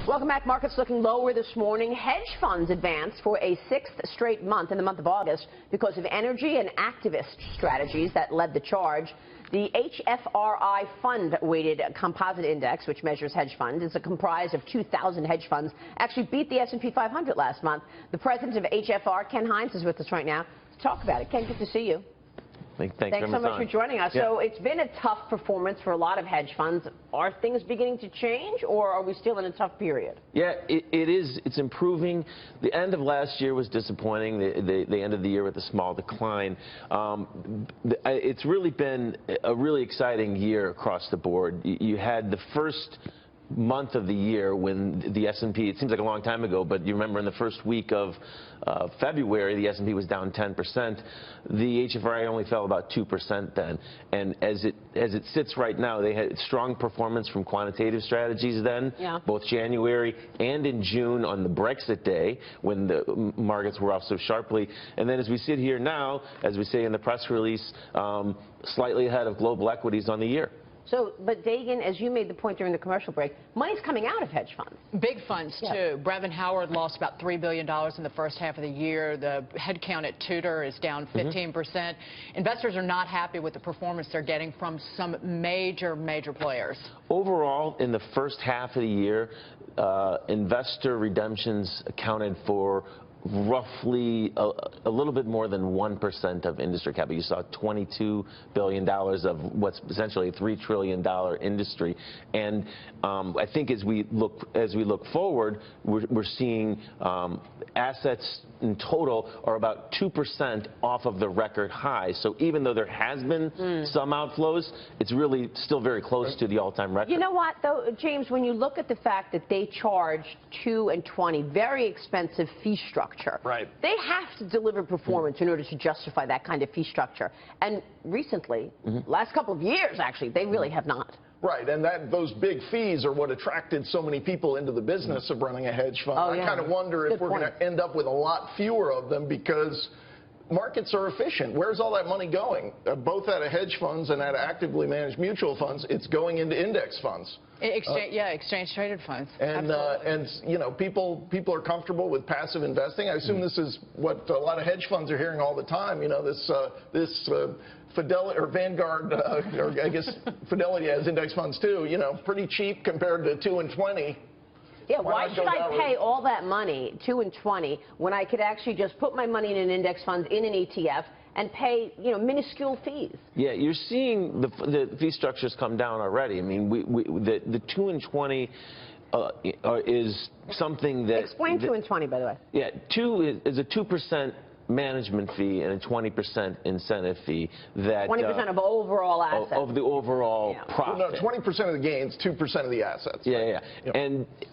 Welcome back. Markets looking lower this morning. Hedge funds advanced for a sixth straight month in the month of August because of energy and activist strategies that led the charge. The HFR fund-weighted composite index, which measures hedge funds, is comprised of 2,000 hedge funds, actually beat the S&P 500 last month. The president of HFR, Ken Heinz, is with us right now to talk about it. Ken, good to see you. Thanks so much for joining us. Yeah. So it's been a tough performance for a lot of hedge funds. Are things beginning to change, or are we still in a tough period? Yeah, it is. It's improving. The end of last year was disappointing. The end of the year with a small decline. It's really been a really exciting year across the board. You had the first month of the year when the S&P, it seems like a long time ago, but you remember in the first week of February, the S&P was down 10%. The HFR only fell about 2% then. And as it sits right now, they had strong performance from quantitative strategies then, both January and in June on the Brexit day when the markets were off so sharply. And then as we sit here now, as we say in the press release, slightly ahead of global equities on the year. So, but Dagan, as you made the point during the commercial break, money's coming out of hedge funds. Big funds, too. Brevin Howard lost about $3 billion in the first half of the year. The headcount at Tudor is down 15%. Investors are not happy with the performance they're getting from some major players. Overall, in the first half of the year, investor redemptions accounted for roughly a little bit more than 1% of industry capital. You saw $22 billion of what's essentially a $3 trillion industry. And I think as we look forward, we're seeing assets in total are about 2% off of the record high. So even though there has been some outflows, it's really still very close to the all-time record. You know what, though, James, when you look at the fact that they charge 2 and 20, very expensive fee structure. Right. They have to deliver performance in order to justify that kind of fee structure. And recently, last couple of years, actually, they really have not. Right, and those big fees are what attracted so many people into the business of running a hedge fund. Oh, yeah. I kind of wonder if we're going to end up with a lot fewer of them because markets are efficient. Where's all that money going? Both out of hedge funds and out of actively managed mutual funds, it's going into index funds. Exchange-traded funds. And you know, people are comfortable with passive investing. I assume this is what a lot of hedge funds are hearing all the time. You know, this Fidelity or Vanguard, or I guess Fidelity has index funds too. You know, pretty cheap compared to 2 and 20. Yeah, why should I pay all that money, 2 and 20, when I could actually just put my money in an index fund, in an ETF, and pay, you know, minuscule fees? Yeah, you're seeing the fee structures come down already. I mean, the 2 and 20 is something that... Explain 2 and 20, by the way. Yeah, 2 is a 2% management fee and a 20% incentive fee. That 20% of overall assets. Of the overall profit. No, 20% of the gains, 2% of the assets. Yeah.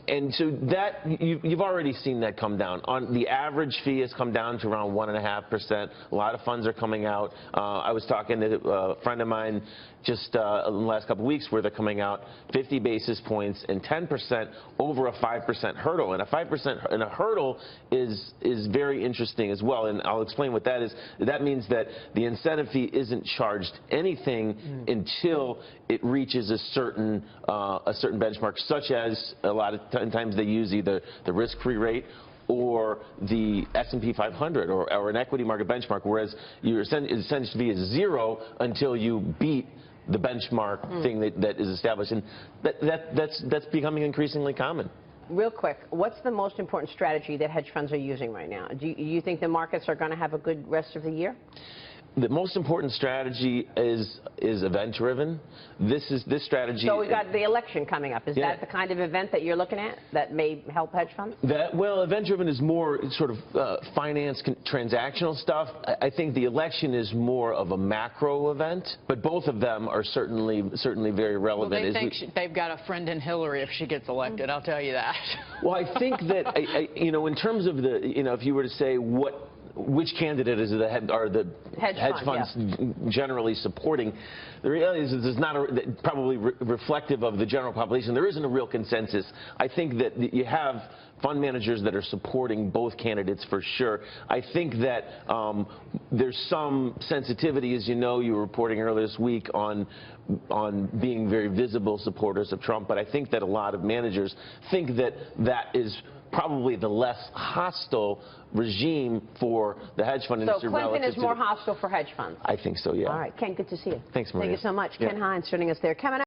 And so that you've already seen that come down. On the average fee has come down to around 1.5%. A lot of funds are coming out. I was talking to a friend of mine just in the last couple of weeks where they're coming out 50 basis points and 10% over a 5% hurdle. And a 5% and a hurdle is very interesting as well. And I'll explain what that is. That means that the incentive fee isn't charged anything until it reaches a certain benchmark, such as a lot of times they use either the risk-free rate or the S&P 500 or an equity market benchmark, whereas your incentive fee is 0 until you beat the benchmark thing that is established. And that's becoming increasingly common. Real quick, what's the most important strategy that hedge funds are using right now? Do you think the markets are going to have a good rest of the year? The most important strategy is event-driven. This strategy. So we've got the election coming up. Is that the kind of event that you're looking at that may help hedge funds? Well, event-driven is more sort of finance transactional stuff. I think the election is more of a macro event, but both of them are certainly very relevant. Well, they think they've got a friend in Hillary if she gets elected. I'll tell you that. Well, I think that you know, in terms of if you were to say which candidate are the hedge funds generally supporting, the reality is it's not probably reflective of the general population. There isn't a real consensus. I think that you have fund managers that are supporting both candidates for sure. I think that there's some sensitivity, as you know, you were reporting earlier this week on being very visible supporters of Trump, but I think that a lot of managers think that that is probably the less hostile regime for the hedge fund industry. So Clinton is more hostile for hedge funds? I think so, yeah. All right, Ken, good to see you. Thanks, Maria. Thank you so much. Yeah. Ken Heinz joining us there. Kevin,